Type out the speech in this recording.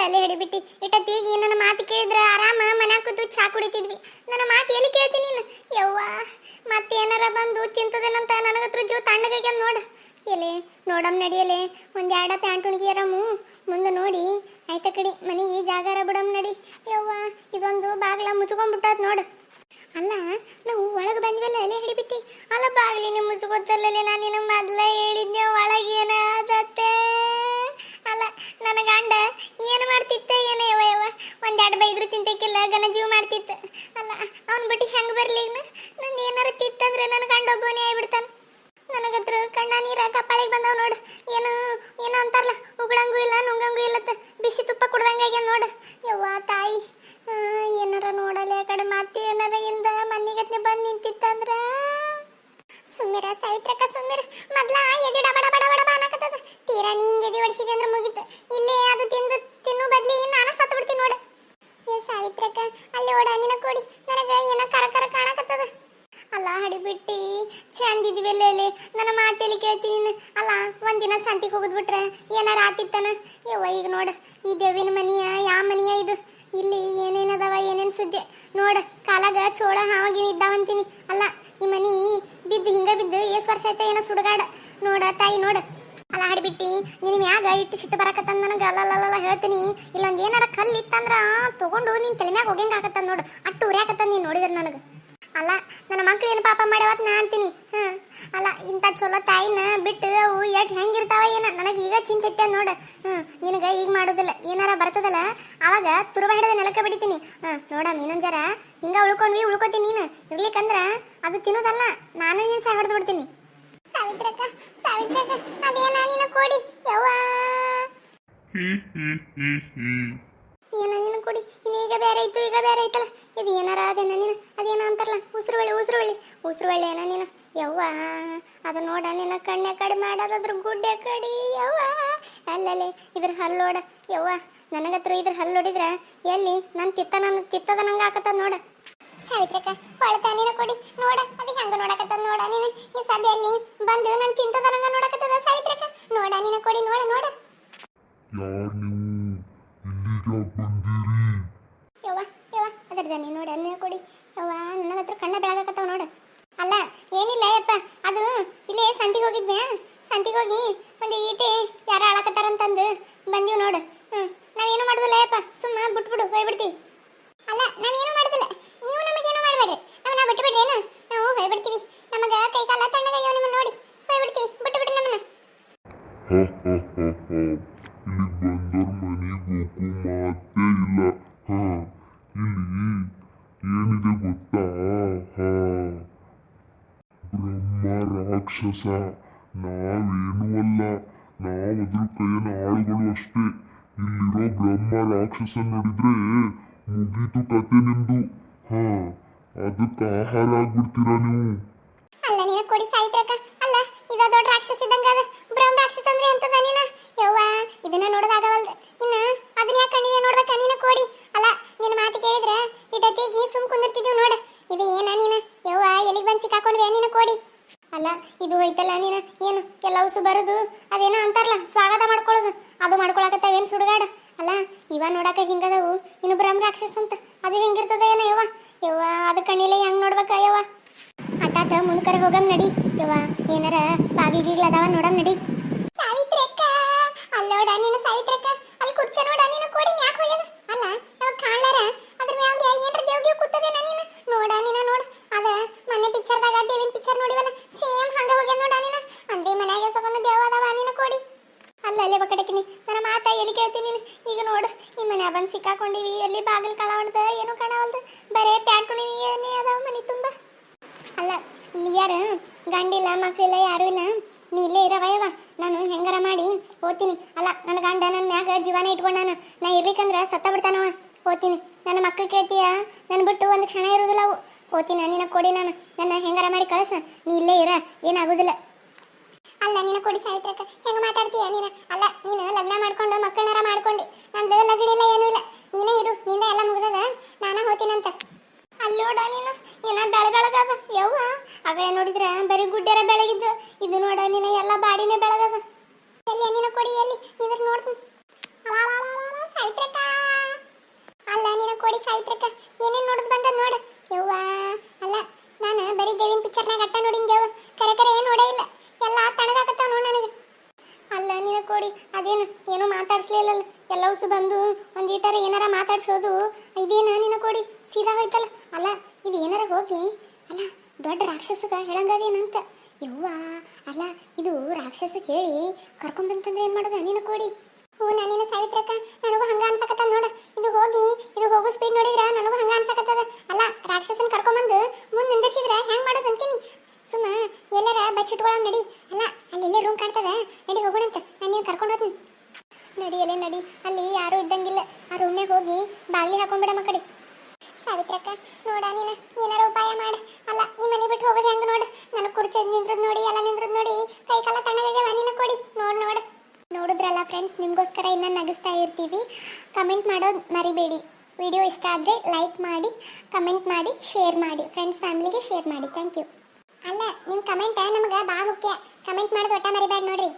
ಅಲ್ಲೇ ಹಿಡಿಬಿಟ್ಟಿ ಇಟ್ಟತ್ತೀಗಿ ನನ್ನ ಮಾತು ಕೇಳಿದ್ರೆ ಆರಾಮ ಮನ್ಯಾಗ ಕೂತು ಚಾ ಕುಡಿತಿದ್ವಿ. ನನ್ನ ಮಾತು ಎಲ್ಲಿ ಕೇಳ್ತೀನಿ ನೀನು? ಯವ್ವ ಮತ್ತೆ ಏನಾರ ಬಂದು ತಿಂತದೇನಂತ ನನಗತ್ರ ಜೀವ ತಣ್ಣಗಾಗ್ಯ ನೋಡು. ಎಲೆ ನೋಡಮ್ ನಡಿಯಲೆ ಒಂದೆರಡ ಪ್ಯಾಂಟ್ ಉಣ್ಗಿಯರಮು ಮುಂದೆ ನೋಡಿ ಆಯ್ತ ಕಡಿ ಮನೆಗೆ ಜಾಗಾರ ಬಿಡಮ್ ನಡಿ. ಯವ್ವ ಇದೊಂದು ಬಾಗ್ಲ ಮುಚ್ಕೊಂಡ್ಬಿಟ್ಟದ್ ನೋಡು. ಅಲ್ಲ ನಾವು ಒಳಗೆ ಬಂದ್ವಲ್ಲ ಅಲ್ಲೇ ಹಿಡಿಬಿಟ್ಟಿ. ಅಲ್ಲ ಬಾಗ್ಲಿನ ಮುಚ್ಕೋತಲ್ಲೇ ನಾನು ನಿನ್ನ ಮೊದ್ಲ ಹೇಳಿದ್ದೆ ಒಳಗೇನ ಅದತ್ತೆ. ಅಲ್ಲ ನನ್ನ ಗಂಡ ಏನು ಮಾಡ್ತಿತ್ತ ಏನ ಯವ ಯವ ಒಂದೆರಡು ಬೈದ್ರು ಚಿಂತೆಕ್ಕಿಲ್ಲ ಗನ ಜೀವ ಮಾಡ್ತಿತ್ತು. ಅಲ್ಲ ಅವ್ನ ಬಿಟ್ಟು ಹೆಂಗೆ ಬರಲಿ ನಂದು ಏನಾರ ತಿತ್ತಂದ್ರೆ ನನ್ನ ಗಂಡ ಒಬ್ಬನೇ ಆಗ್ಬಿಡ್ತಾನೆ. ನನಗತ್ರ ಕಣ್ಣ ನೀರ ಕಪ್ಪಾಳಿಗೆ ಬಂದವ್ ನೋಡು. ಏನು ಏನೋ ಅಂತಾರಲ್ಲ ಉಗುಳಂಗೂ ಇಲ್ಲ ನುಂಗಂಗೂ ಇಲ್ಲತ್ತ ಬಿಸಿ ತುಪ್ಪ ಕುಡ್ದಂಗಾಗ್ಯ ನೋಡು. ಯವ್ವ ತಾಯಿ ಏನಾರ ನೋಡಲೆ ಕಡೆ ಮತ್ತೆ ಏನಾರ ಇಂದ ಮಣ್ಣಿಗತ್ನೆ ಬಂದು ನಿಂತಿತ್ತಂದ್ರ ಸುಮ್ಮಿರ ಸಾವಿತ್ರಕ್ಕ ಸುಮ್ಮಿರ ಮೊದ್ಲ ಎದಿ ಡಬಡ ಬಡ ಬಡ ಬಾನಕತ್ತದ. ತೀರಾ ನೀ ಹಿಂಗೆ ಎದಿ ಹೊಡಿಸಿದೆ ಅಂದ್ರೆ ಮುಗಿತು. ಇಲ್ಲೇ ಅದು ತಿನ್ನು ಬದ್ಲಿ ನಾನು ಸತ್ತು ಬಿಡ್ತೀನಿ ನೋಡು. ಏ ಸಾವಿತ್ರಕ್ಕ ಅಲ್ಲಿ ಓಡ ನಿನ ಕೊಡಿ ನನಗೆ ಏನೋ ಕರ ಕರ ಕಾಣಕತ್ತದ. ಅಲ್ಲ ಹಡಿಬಿಟ್ಟಿ ಚಂದಿದ್ವೆಲ್ಲೇ ನನ್ನ ಮಾತೇಲಿ ಕೇಳ್ತೀನಿ. ಅಲ್ಲ ಒಂದಿನ ಸಂತಿಗೆ ಹೋಗಿದ್ಬಿಟ್ರೆ ಏನಾರ ಆತಿತ್ತನ? ಯವ್ವ ಈಗ ನೋಡು ಈ ದೇವಿನ ಮನೆಯ ಯಾವ ಮನೆಯ ಇದು? ಇಲ್ಲಿ ಏನೇನದವ ಏನೇನು ಸುದ್ದಿ ನೋಡು. ಕಾಲಾಗ ಚೋಳ ಹಾವಾಗಿ ಇದ್ದಾವಂತೀನಿ. ಅಲ್ಲ ಈ ಮನಿ ಬಿದ್ದು ಹಿಂಗ ಬಿದ್ದು ಎಷ್ಟು ವರ್ಷ ಆಯ್ತ ಏನೋ ಸುಡುಗಾಡ ನೋಡ ತಾಯಿ ನೋಡು. ಅಲ್ಲ ಹಾಡ್ಬಿಟ್ಟಿ ನಿನ್ ಮ್ಯಾಗ ಇಟ್ಟು ಸಿಟ್ಟು ಬರಕತ್ತಂದ ನನಗೆ. ಅಲ್ಲಲ್ಲ ಹೇಳ್ತೀನಿ ಇಲ್ಲೊಂದು ಏನಾರ ಕಲ್ಲು ಇತ್ತಂದ್ರ ತಗೊಂಡು ನಿನ್ ತಲೆ ಮ್ಯಾಗ ಹೋಗಂಗ ಆಕತ್ತದ ನೋಡು. ಅಟ್ಟು ಉರ್ಯಾಕತ್ತಂದ ನೀನು ನೋಡಿದ್ರೆ ನನಗೆ. ಅಲ್ಲ ನನ್ನ ಮಕ್ಳು ಏನು ಪಾಪ ಮಾಡ್ಯಾವತ್ ನಾ ಅಂತೀನಿ. ಅಲ್ಲ ಇಂಥ ಚಲೋ ತಾಯಿನ ಬಿಟ್ಟು ಅವು ಎಟ್ ಹೆಂಗಿರ್ತಾವ ಏನ ನನಗೆ ಈಗ ಚಿಂತೆ ನೋಡು. ನಿನಗೆ ಈಗ ಮಾಡೋದಿಲ್ಲ ಏನಾರ ಬರ್ತದಲ್ಲ ಅವಾಗ ತುರುಬ ಹಿಡಿದ ನೆಲಕ್ಕೆ ಬಿಡ್ತೀನಿ. ನೋಡಮ್ ಇನ್ನೊಂದು ಜರ ಹಿಂಗ ಉಳ್ಕೋತೀನಿ. ನೀನು ಇರ್ಲಿಕ್ಕಂದ್ರ ಅದು ತಿನ್ನೋದಲ್ಲ ನಾನು ನೀನು ಸಹ ಹೊಡೆದು ಬಿಡ್ತೀನಿ. ಸಾವಿತ್ರಕ್ಕ ಅದೇನ ನಿನ್ನ ಕೋಡಿ ಯವ್ವ ಏನ ನಿನ್ನ ಕೊಡಿ ಇನ್ನೀಗ ಬೇರೆ ಇತ್ತು ಈಗ ಬೇರೆ ಐತಲ್ಲ. ಇದು ಏನಾರ ಅದೇನ ನೀನು ಅದೇನ ಅಂತಾರಲ್ಲ ಉಸಿರುವಳ್ಳಿ ಏನ ನೀನು ಯವ್ವ ಅದು ನೋಡ ನಿನ್ನ ಕಣ್ಣೆ ಕಡೆ ಮಾಡೋದಾದ್ರ ಗುಡ್ಡೆ ಕಡಿ ಯವ್ವ. ಅಲ್ಲಲ್ಲಿ ಇದ್ರ ಹಲ್ಲೋಡ ಯವ್ವ ನನಗತ್ರ ಇದ್ರ ಹಲ್ಲೊಡಿದ್ರ ಎಲ್ಲಿ ನನ್ನ ತಿತ್ತದ ನಂಗೆ ಹಾಕತ್ತದ ನೋಡ. ಸಾವಿತ್ರಕ್ಕ ಹೊಳತಾ ನೀನು ಕೊಡಿ ನೋಡ ಅದು ಹೆಂಗ ನೋಡಕತ್ತದ ನೋಡ ನೀನು. ಈ ಸದ್ಯಲ್ಲಿ ಬಂದು ನಾನು ತಿಂತದ ನಂಗೆ ನೋಡಕತ್ತದ. ಸಾವಿತ್ರಕ್ಕ ನೋಡ ನೀನು ಕೊಡಿ ನೋಡ ನೋಡ. ಯವ್ವ ಅದರದ ನೀನು ನೋಡ ನೀನು ಕೊಡಿ ಯವ್ವ ನನ್ನ ಹತ್ರ ಕಣ್ಣ ಬೆಳಗಾಕತ್ತವ ನೋಡು. ಅಲ್ಲ ಏನಿಲ್ಲ ಯಪ್ಪ ಅದು ಇಲ್ಲೇ ಸಂತಿಗೆ ಹೋಗಿದ್ದೆ. ಸಂತಿಗೆ ಹೋಗಿ ಒಂದು ಈಟೆ ಯಾರ ಆಳಕತ್ತಾರಂತಂದು ಬಂದೀವಿ ನೋಡು. ನಾವೇನು ಮಾಡೋದಿಲ್ಲ ಯಪ್ಪ ಸುಮ್ಮ ಬಿಟ್ಬಿಡು ಹೋಗ್ಬಿಡ್ತೀವಿ. ಅಲ್ಲ ನಾವೇನು ಮಾಡೋದಿಲ್ಲ ನೀವು ನಮಗೇನು ಮಾಡಬೇಡ್ರಿ. ನಮ್ಮನ್ನ ಬಿಟ್ಟುಬಿಡ್ರಿ ಏನು ನಾವು ಹೋಗ್ಬಿಡ್ತೀವಿ. ನಮಗ ಕೈ ಕಾಲ ತಣ್ಣಗಾಗ್ಯಾವ ನಿಮ್ಮನ್ನ ನೋಡಿ ಹೋಗ್ಬಿಡ್ತೀವಿ ಬಿಟ್ಟುಬಿಡ್ರಿ ನಮ್ಮನ್ನ. ಏನಿದೆ ಗೊತ್ತಾ? ಬ್ರಹ್ಮ ರಾಕ್ಷಸ ನಾವೇನೂ ಅಲ್ಲ, ನಾವದ್ರ ಕೈಯನ ಆಳುಗಳು ಅಷ್ಟೇ. ಇಲ್ಲಿರೋ ಬ್ರಹ್ಮ ರಾಕ್ಷಸ ನೋಡಿದ್ರೆ ಮುಗೀತು ಕತೆ ನಿಮ್ದು. ಅದಕ್ಕೆ ಆಹಾರ ಆಗ್ಬಿಡ್ತೀರಾ ನೀವು. ಅಲ್ಲ ನೀನು ಕೊಡಿ ಸಾಯ್ತ್ರಕ್ಕ. ಅಲ್ಲ ಇದ ದೊಡ್ಡ ರಾಕ್ಷಸ ಇದ್ದಂಗ ಅದ. ಬ್ರಹ್ಮ ರಾಕ್ಷಸ ಅಂದ್ರೆ ಎಂತದ ನೀನ ಯವ್ವ ಇದನ್ನ ನೋಡೋದಾಗವಲ್ದು ಇನ್ನ ಅದನ್ನ ಯಾಕೆ ಕಣ್ಣಿಗೆ ನೋಡ್ಬೇಕ ನೀನು ಕೊಡಿ. ಅಲ್ಲ ನಿನ್ನ ಮಾತು ಕೇಳಿದ್ರೆ ಇಟತಿಗಿ ಸುಮ್ ಕುಂದಿರ್ತಿದ್ವಿ ನೋಡ. ಇದು ಏನ ನೀನು ಯವ್ವ ಎಲ್ಲಿಗೆ ಬಂದು ಸಿಕ್ಕಾಕೊಂಡ್ವಿ ನೀನು ಕೊಡಿ. ಅಲ್ಲ ಇದು ಹೋಯ್ತಲ್ಲ ನೀನು ಏನು ಎಲ್ಲ ಉಸು ಬರೋದು ಅದೇನೋ ಅಂತಾರಲ್ಲ ಸ್ವಾಗತ ಮಾಡ್ಕೊಳ್ಳೋದು ಅದು ಮಾಡ್ಕೊಳಕತ್ತಾವೇನು ಸುಡುಗಾಡ. ಅಲ್ಲ ಇವ ನೋಡಕ ಹಿಂಗದವು ಇನ್ನು ಬ್ರಹ್ಮ ರಾಕ್ಷಸ ಅಂತ ಅದು ಹೆಂಗಿರ್ತದ ಏನೋ ಯವ್ವ ಅದು ಕಣ್ಣಿಲೆ ಹೆಂಗ್ ನೋಡ್ಬೇಕ ಯವ್ವ. ಅತ್ತಾತ ಮುಂದ್ಕರ ಹೋಗಮ್ ನಡಿ ಯವ್ವ ಏನಾರ ಬಾಗಿಗೀಗ್ಲ ಅದಾವ ನೋಡಮ್ ನಡಿ. ಸಾವಿತ್ರಕ್ಕ ಅಲ್ಲೋಡ ನೀನು ಸಾವಿತ್ರಕ್ಕ ಅಲ್ಲಿ ಕುರ್ಚಿ ನೋಡ ನೀನು ಕೊಡಿ ಮ್ಯಾಕ್ ಹೋಗ್ಯದ. ಅಲ್ಲ ಅವಾಗ ಕಾಣ್ಲಾರ ಅದ್ರ ಮ್ಯಾಗ ಏನ್ರ ದೇವ್ಗೆ ಕೂತದೆ ನೀನು ನೋಡ ನೀನು ನೋಡ ಅದ ಮನೆ ಪಿಕ್ಚರ್ದಾಗ ದೇವಿನ ಪಿಕ್ಚರ್ ನೋಡಿವಲ್ಲ ಸೇಮ್ ಹಂಗ ಹೋಗ್ಯದ ನೋಡ ನೀನು. ಅಂದೇ ಮನ್ಯಾಗ ಸಕೊಂಡು ದೇವ ಅದಾವ ನೀನು ಕೊಡಿ. ಅಲ್ಲ ಅಲ್ಲೇ ಬಕಡಕಿನಿ ನನ್ನ ಮಾತಾ ಎಲ್ಲಿ ಕೇಳ್ತೀನಿ ನೀನು. ಈಗ ನೋಡು ಈ ಮನ್ಯಾಗ ಬಂದು ಸಿಕ್ಕಾಕೊಂಡಿವಿ ಎಲ್ಲಿ ಬಾಗಿಲು ಕಾಣವಲ್ದು ಏನು ಕಾಣವಲ್ದು ಬರೇ ಪ್ಯಾಂಟ್ ಉಣಿನೇ ಅದಾವ ಮನೆ ತುಂಬ. ಅಲ್ಲ ಯಾರು ಗಂಡಿಲ್ಲ ಮಕ್ಕಳಿಲ್ಲ ಯಾರೂ ಇಲ್ಲ ನೀ ಇಲ್ಲೇ ಇರವಯವ ನಾನು ಹೆಂಗಾರ ಮಾಡಿ ಹೋಗ್ತೀನಿ. ಅಲ್ಲ ನನ್ನ ಗಂಡ ನನ್ನ ಮ್ಯಾಗ ಜೀವನ ಇಟ್ಕೊಂಡಾನ ನಾ ಇರ್ಲಿಕ್ಕಂದ್ರೆ ಸತ್ತ ಬಿಡ್ತಾನವ. ಹೋಗ್ತೀನಿ ನನ್ನ ಮಕ್ಳು ಕೇಳ್ತೀಯ ನನ್ನ ಬಿಟ್ಟು ಒಂದು ಕ್ಷಣ ಇರೋದಿಲ್ಲ ಅವು. ಹೋಗ್ತೀನಿ ನಿನ್ನ ಕೊಡಿ ನಾನು ನನ್ನ ಹೆಂಗಾರ ಮಾಡಿ ಕಳಿಸ ನೀ ಇಲ್ಲೇ ಇರ ಏನಾಗೋದಿಲ್ಲ. ಅಲ್ಲ ನೀನು ಕೊಡಿ ಸಾಯ್ತ್ರಕ್ಕ ಹೆಂಗೆ ಮಾತಾಡ್ತೀಯ ನೀನು. ಅಲ್ಲ ನೀನು ಲಗ್ನ ಮಾಡ್ಕೊಂಡು ಮಕ್ಕಳನ್ನಾರ ಮಾಡ್ಕೊಂಡು ನಂದು ಲಗ್ನ ಇಲ್ಲ ಏನೂ ಇಲ್ಲ ನೀನೇ ಇರು ನಿಂದ ಎಲ್ಲ ಮುಗ್ದದ ನಾನ ಹೋಗ್ತೀನಂತ. ಅಲ್ಲೋಡ ನೀನು ಏನ ಬೆಳಗದ ಯವ್ವ ಆಗಲೇ ನೋಡಿದ್ರೆ ಬರೀ ಗುಡ್ಡೆರ ಬೆಳಗಿದ್ದು ಇದು ನೋಡ ನೀನು ಎಲ್ಲ ಬಾಡಿನೇ ಬೆಳಗದ. ಎಲ್ಲಿ ನೀನು ಕೊಡಿ ಎಲ್ಲಿ ಇದ್ರ ನೋಡ್ತೀನಿ. ಸಾವಿತ್ರಕ್ಕ ಸಾವಿತ್ರಕ್ಕ ಏನೇನ್ ನೋಡುದು ಬಂದ ನೋಡ ಯವ್ವ ಅಲ್ಲ ನಾನು ಬರೀ ದೇವಿನ ಪಿಕ್ಚರ್ನಾಗ ಅಟ್ಟ ನೋಡಿನ ದೇವ ಕರೆ ಕರೆ ಏನು ನೋಡೇ ಇಲ್ಲ ಎಲ್ಲ ತಣಗಾಕತ್ತಾವ ನೋಡ್ ನನಗೆ ಅಲ್ಲ ನೀನ ಕೊಡಿ ಅದೇನು ಏನು ಮಾತಾಡ್ಸ್ಲಿಲ್ಲ ಎಲ್ಲವಸು ಬಂದು ಒಂದೀಟರ ಏನಾರ ಮಾತಾಡ್ಸೋದು ಇದೇನ ನಿನ ಕೊಡಿ ಸೀದಾ ಹೋಯ್ತಲ್ಲ ಅಲ್ಲ ಇದು ಏನಾರ ಹೋಗಿ ಅಲ್ಲ ದೊಡ್ಡ ರಾಕ್ಷಸಗ ಹೇಳಂಗದೇನಂತ ಯವ್ವ ಅಲ್ಲ ಇದು ರಾಕ್ಷಸಗೆ ಹೇಳಿ ಕರ್ಕೊಂಬಂತಂದ್ರೆ ಏನ್ ಮಾಡೋದ ನಿನ ಕೊಡಿ ಹ್ಞೂ ನಾನೇನು ಸಾವಿತ್ರಕ್ಕ ನನಗೂ ಹಂಗ ಅನ್ಸಕತ್ತ ನೋಡ ಇದು ಹೋಗೋ ಸ್ಪೀಡ್ ನೋಡಿದ್ರ ನನಗೂ ಹಂಗ ಅನ್ಸಕತ್ತದ ಅಲ್ಲ ರಾಕ್ಷಸನ್ ಕರ್ಕೊಂಬಂದು ಮುಂದೆ ನಿಂದಿಸಿದ್ರ ಹೆಂಗ್ ಮಾಡೋದು ಅಂತೀನಿ ಸುಮ್ಮ ಎಲ್ಲರ ಬಚ್ಚಿಟ್ಕೊಳ ನಡಿ ಅಲ್ಲ ಅಲ್ಲೆಲ್ಲೇ ರೂಮ್ ಕಾಣ್ತದ ನಡಿ ಹೋಗೋಣಂತ ನಾನು ನೀನು ಕರ್ಕೊಂಡು ಹೋಗ್ತೀನಿ ನಡಿಯಲ್ಲೇ ನಡಿ ಅಲ್ಲಿ ಯಾರೂ ಇದ್ದಂಗಿಲ್ಲ ಆ ರೂಮ್ನಾಗ ಹೋಗಿ ಬಾಗಿಲಿ ಹಾಕೊಂಡ್ಬಿಡಮ್ಮ ಕಡೆ ಸಾವಿತ್ರಕ್ಕ ನೋಡ ನೀನು ಏನಾರ ಉಪಾಯ ಮಾಡ ಅಲ್ಲ ಈ ಮನೆ ಬಿಟ್ಟು ಹೋಗೋದು ಹೆಂಗ ನೋಡು ನನಗೆ ಕುರ್ಚಿ ನಿಂದ್ರದ್ ನೋಡಿ ಎಲ್ಲ ನಿಂದ್ರದ್ ನೋಡಿ ಕೈ ಕಾಲ ತಣ್ಣಗಾಗ್ಯಾವ ನೀನು ಕೊಡಿ ನೋಡಿದ್ರಲ್ಲ ಫ್ರೆಂಡ್ಸ್ ನಿಮಗೋಸ್ಕರ ಇನ್ನೂ ನಗಿಸ್ತಾ ಇರ್ತೀವಿ ಕಮೆಂಟ್ ಮಾಡೋದು ಮರಿಬೇಡಿ ವಿಡಿಯೋ ಇಷ್ಟ ಆದರೆ ಲೈಕ್ ಮಾಡಿ ಕಮೆಂಟ್ ಮಾಡಿ ಶೇರ್ ಮಾಡಿ ಫ್ರೆಂಡ್ಸ್ ಫ್ಯಾಮಿಲಿಗೆ ಶೇರ್ ಮಾಡಿ ಥ್ಯಾಂಕ್ ಯು ಅಲ್ಲ ನಿಮ್ಮ ಕಮೆಂಟ್ ನಮಗೆ ಭಾಳ ಮುಖ್ಯ ಕಮೆಂಟ್ ಮಾಡೋದು ಒಟ್ಟ ಮರಿಬೇಡಿ ನೋಡ್ರಿ